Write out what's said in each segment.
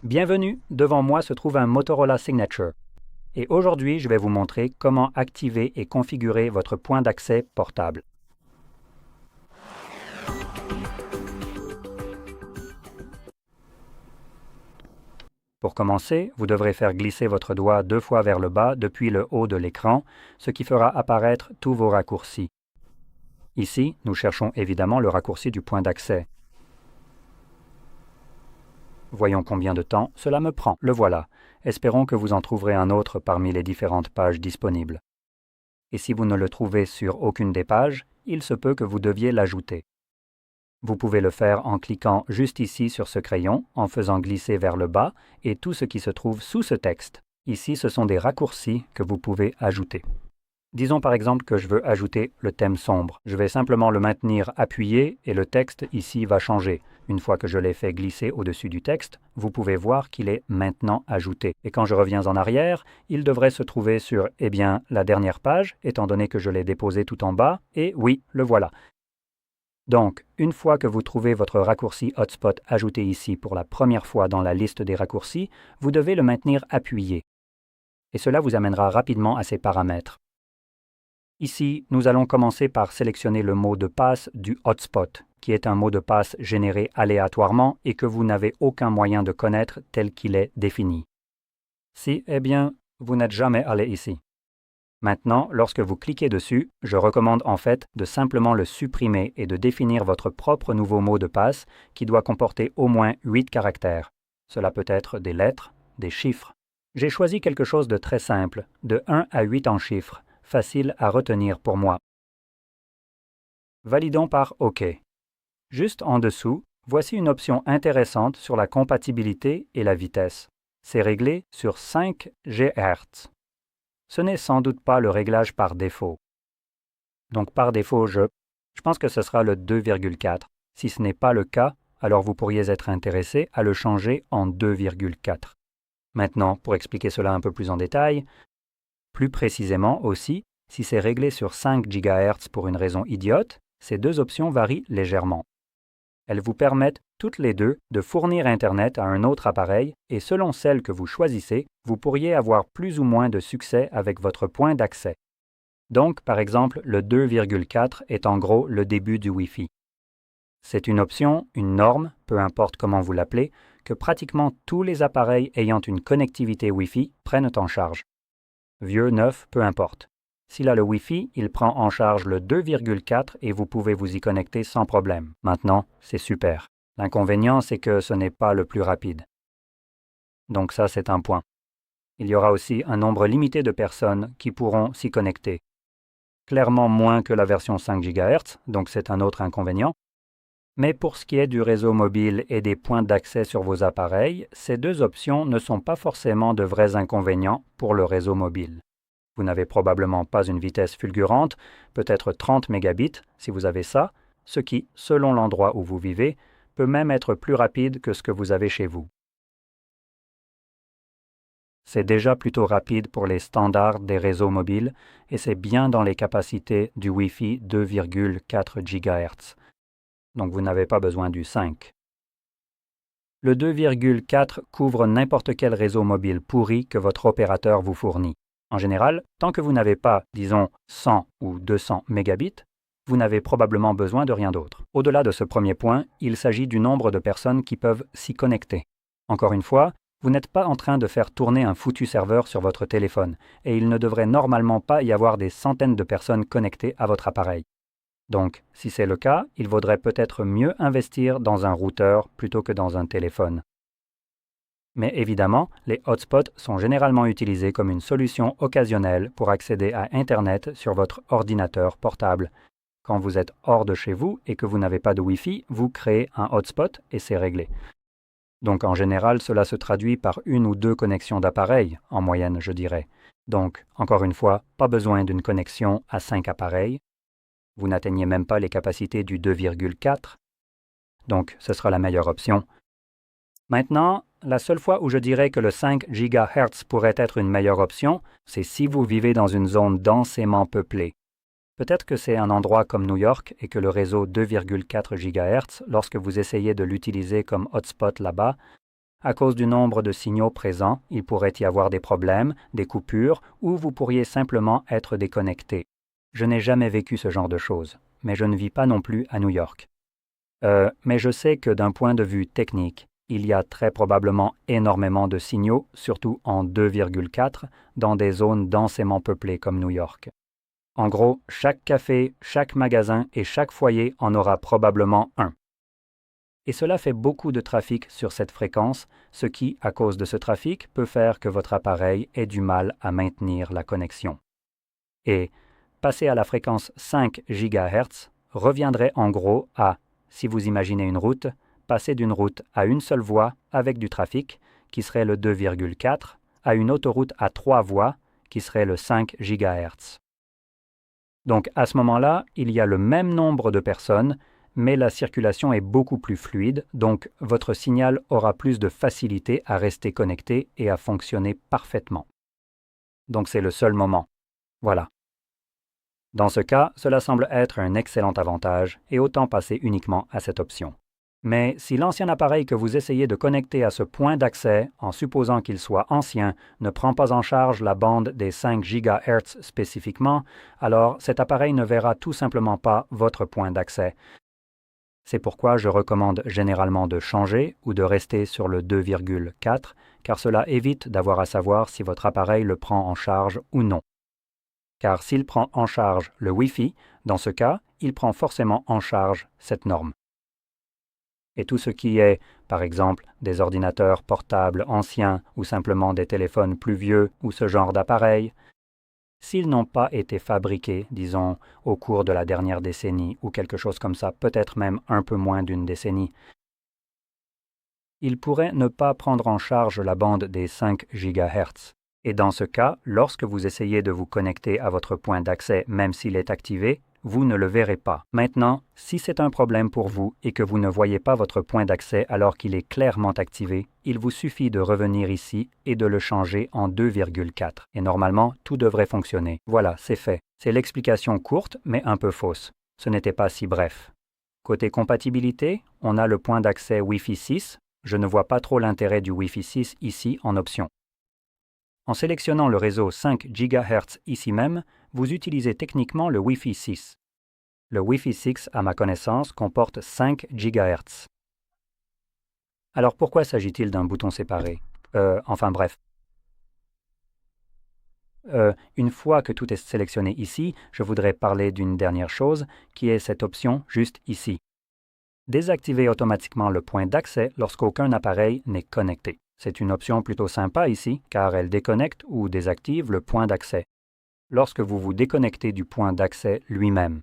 Bienvenue, devant moi se trouve un Motorola Signature. Et aujourd'hui, je vais vous montrer comment activer et configurer votre point d'accès portable. Pour commencer, vous devrez faire glisser votre doigt 2 fois vers le bas depuis le haut de l'écran, ce qui fera apparaître tous vos raccourcis. Ici, nous cherchons évidemment le raccourci du point d'accès. Voyons combien de temps cela me prend. Le voilà. Espérons que vous en trouverez un autre parmi les différentes pages disponibles. Et si vous ne le trouvez sur aucune des pages, il se peut que vous deviez l'ajouter. Vous pouvez le faire en cliquant juste ici sur ce crayon, en faisant glisser vers le bas, et tout ce qui se trouve sous ce texte. Ici, ce sont des raccourcis que vous pouvez ajouter. Disons par exemple que je veux ajouter le thème sombre. Je vais simplement le maintenir appuyé et le texte ici va changer. Une fois que je l'ai fait glisser au-dessus du texte, vous pouvez voir qu'il est maintenant ajouté. Et quand je reviens en arrière, il devrait se trouver sur, la dernière page, étant donné que je l'ai déposé tout en bas, et oui, le voilà. Donc, une fois que vous trouvez votre raccourci Hotspot ajouté ici pour la première fois dans la liste des raccourcis, vous devez le maintenir appuyé. Et cela vous amènera rapidement à ces paramètres. Ici, nous allons commencer par sélectionner le mot de passe du hotspot, qui est un mot de passe généré aléatoirement et que vous n'avez aucun moyen de connaître tel qu'il est défini. Si, vous n'êtes jamais allé ici. Maintenant, lorsque vous cliquez dessus, je recommande en fait de simplement le supprimer et de définir votre propre nouveau mot de passe qui doit comporter au moins 8 caractères. Cela peut être des lettres, des chiffres. J'ai choisi quelque chose de très simple, de 1 à 8 en chiffres, facile à retenir pour moi. Validons par OK. Juste en dessous, voici une option intéressante sur la compatibilité et la vitesse. C'est réglé sur 5 GHz. Ce n'est sans doute pas le réglage par défaut. Donc par défaut, je pense que ce sera le 2,4. Si ce n'est pas le cas, alors vous pourriez être intéressé à le changer en 2,4. Maintenant, pour expliquer cela un peu plus en détail, plus précisément aussi, si c'est réglé sur 5 GHz pour une raison idiote, ces deux options varient légèrement. Elles vous permettent toutes les deux de fournir Internet à un autre appareil et selon celle que vous choisissez, vous pourriez avoir plus ou moins de succès avec votre point d'accès. Donc, par exemple, le 2,4 est en gros le début du Wi-Fi. C'est une option, une norme, peu importe comment vous l'appelez, que pratiquement tous les appareils ayant une connectivité Wi-Fi prennent en charge. Vieux, neuf, peu importe. S'il a le Wi-Fi, il prend en charge le 2,4 et vous pouvez vous y connecter sans problème. Maintenant, c'est super. L'inconvénient, c'est que ce n'est pas le plus rapide. Donc ça, c'est un point. Il y aura aussi un nombre limité de personnes qui pourront s'y connecter. Clairement moins que la version 5 GHz, donc c'est un autre inconvénient. Mais pour ce qui est du réseau mobile et des points d'accès sur vos appareils, ces deux options ne sont pas forcément de vrais inconvénients pour le réseau mobile. Vous n'avez probablement pas une vitesse fulgurante, peut-être 30 mégabits si vous avez ça, ce qui, selon l'endroit où vous vivez, peut même être plus rapide que ce que vous avez chez vous. C'est déjà plutôt rapide pour les standards des réseaux mobiles et c'est bien dans les capacités du Wi-Fi 2,4 GHz. Donc vous n'avez pas besoin du 5. Le 2,4 couvre n'importe quel réseau mobile pourri que votre opérateur vous fournit. En général, tant que vous n'avez pas, disons, 100 ou 200 mégabits, vous n'avez probablement besoin de rien d'autre. Au-delà de ce premier point, il s'agit du nombre de personnes qui peuvent s'y connecter. Encore une fois, vous n'êtes pas en train de faire tourner un foutu serveur sur votre téléphone, et il ne devrait normalement pas y avoir des centaines de personnes connectées à votre appareil. Donc, si c'est le cas, il vaudrait peut-être mieux investir dans un routeur plutôt que dans un téléphone. Mais évidemment, les hotspots sont généralement utilisés comme une solution occasionnelle pour accéder à Internet sur votre ordinateur portable. Quand vous êtes hors de chez vous et que vous n'avez pas de Wi-Fi, vous créez un hotspot et c'est réglé. Donc en général, cela se traduit par 1 ou 2 connexions d'appareils, en moyenne je dirais. Donc, encore une fois, pas besoin d'une connexion à 5 appareils. Vous n'atteignez même pas les capacités du 2,4. Donc, ce sera la meilleure option. Maintenant, la seule fois où je dirais que le 5 GHz pourrait être une meilleure option, c'est si vous vivez dans une zone densément peuplée. Peut-être que c'est un endroit comme New York et que le réseau 2,4 GHz, lorsque vous essayez de l'utiliser comme hotspot là-bas, À cause du nombre de signaux présents, il pourrait y avoir des problèmes, des coupures, ou vous pourriez simplement être déconnecté. Je n'ai jamais vécu ce genre de choses, mais je ne vis pas non plus à New York. Mais je sais que d'un point de vue technique, il y a très probablement énormément de signaux, surtout en 2,4, dans des zones densément peuplées comme New York. En gros, chaque café, chaque magasin et chaque foyer en aura probablement un. Et cela fait beaucoup de trafic sur cette fréquence, ce qui, à cause de ce trafic, peut faire que votre appareil ait du mal à maintenir la connexion. Et passer à la fréquence 5 GHz reviendrait en gros à, si vous imaginez une route, passer d'une route à une seule voie avec du trafic, qui serait le 2,4, à une autoroute à 3 voies, qui serait le 5 GHz. Donc à ce moment-là, il y a le même nombre de personnes, mais la circulation est beaucoup plus fluide, donc votre signal aura plus de facilité à rester connecté et à fonctionner parfaitement. Donc c'est le seul moment. Voilà. Dans ce cas, cela semble être un excellent avantage et autant passer uniquement à cette option. Mais si l'ancien appareil que vous essayez de connecter à ce point d'accès, en supposant qu'il soit ancien, ne prend pas en charge la bande des 5 GHz spécifiquement, alors cet appareil ne verra tout simplement pas votre point d'accès. C'est pourquoi je recommande généralement de changer ou de rester sur le 2,4, car cela évite d'avoir à savoir si votre appareil le prend en charge ou non. Car s'il prend en charge le Wi-Fi, dans ce cas, il prend forcément en charge cette norme. Et tout ce qui est, par exemple, des ordinateurs portables anciens ou simplement des téléphones plus vieux ou ce genre d'appareils, s'ils n'ont pas été fabriqués, disons, au cours de la dernière décennie ou quelque chose comme ça, peut-être même un peu moins d'une décennie, ils pourraient ne pas prendre en charge la bande des 5 GHz. Et dans ce cas, lorsque vous essayez de vous connecter à votre point d'accès, même s'il est activé, vous ne le verrez pas. Maintenant, si c'est un problème pour vous et que vous ne voyez pas votre point d'accès alors qu'il est clairement activé, il vous suffit de revenir ici et de le changer en 2,4. Et normalement, tout devrait fonctionner. Voilà, c'est fait. C'est l'explication courte, mais un peu fausse. Ce n'était pas si bref. Côté compatibilité, on a le point d'accès Wi-Fi 6. Je ne vois pas trop l'intérêt du Wi-Fi 6 ici en option. En sélectionnant le réseau 5 GHz ici même, vous utilisez techniquement le Wi-Fi 6. Le Wi-Fi 6, à ma connaissance, comporte 5 GHz. Alors pourquoi s'agit-il d'un bouton séparé? Enfin bref. Une fois que tout est sélectionné ici, je voudrais parler d'une dernière chose, qui est cette option juste ici. Désactiver automatiquement le point d'accès lorsqu'aucun appareil n'est connecté. C'est une option plutôt sympa ici, car elle déconnecte ou désactive le point d'accès, lorsque vous vous déconnectez du point d'accès lui-même.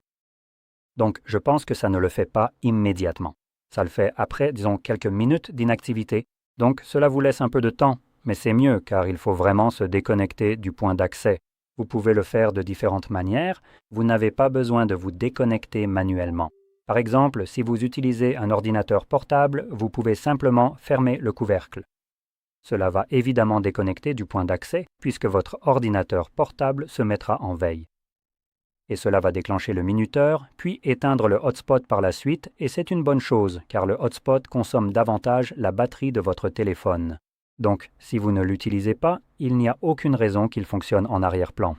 Donc, je pense que ça ne le fait pas immédiatement. Ça le fait après, disons, quelques minutes d'inactivité. Donc, cela vous laisse un peu de temps, mais c'est mieux, car il faut vraiment se déconnecter du point d'accès. Vous pouvez le faire de différentes manières. Vous n'avez pas besoin de vous déconnecter manuellement. Par exemple, si vous utilisez un ordinateur portable, vous pouvez simplement fermer le couvercle. Cela va évidemment déconnecter du point d'accès puisque votre ordinateur portable se mettra en veille. Et cela va déclencher le minuteur, puis éteindre le hotspot par la suite, et c'est une bonne chose car le hotspot consomme davantage la batterie de votre téléphone. Donc, si vous ne l'utilisez pas, il n'y a aucune raison qu'il fonctionne en arrière-plan.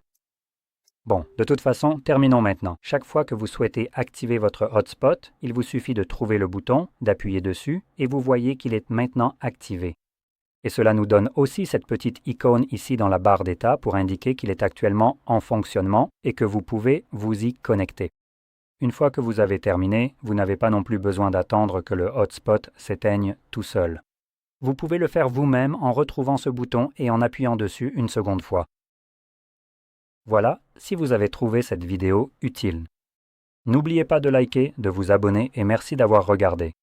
Bon, de toute façon, terminons maintenant. Chaque fois que vous souhaitez activer votre hotspot, il vous suffit de trouver le bouton, d'appuyer dessus, et vous voyez qu'il est maintenant activé. Et cela nous donne aussi cette petite icône ici dans la barre d'état pour indiquer qu'il est actuellement en fonctionnement et que vous pouvez vous y connecter. Une fois que vous avez terminé, vous n'avez pas non plus besoin d'attendre que le hotspot s'éteigne tout seul. Vous pouvez le faire vous-même en retrouvant ce bouton et en appuyant dessus une seconde fois. Voilà, si vous avez trouvé cette vidéo utile. N'oubliez pas de liker, de vous abonner et merci d'avoir regardé.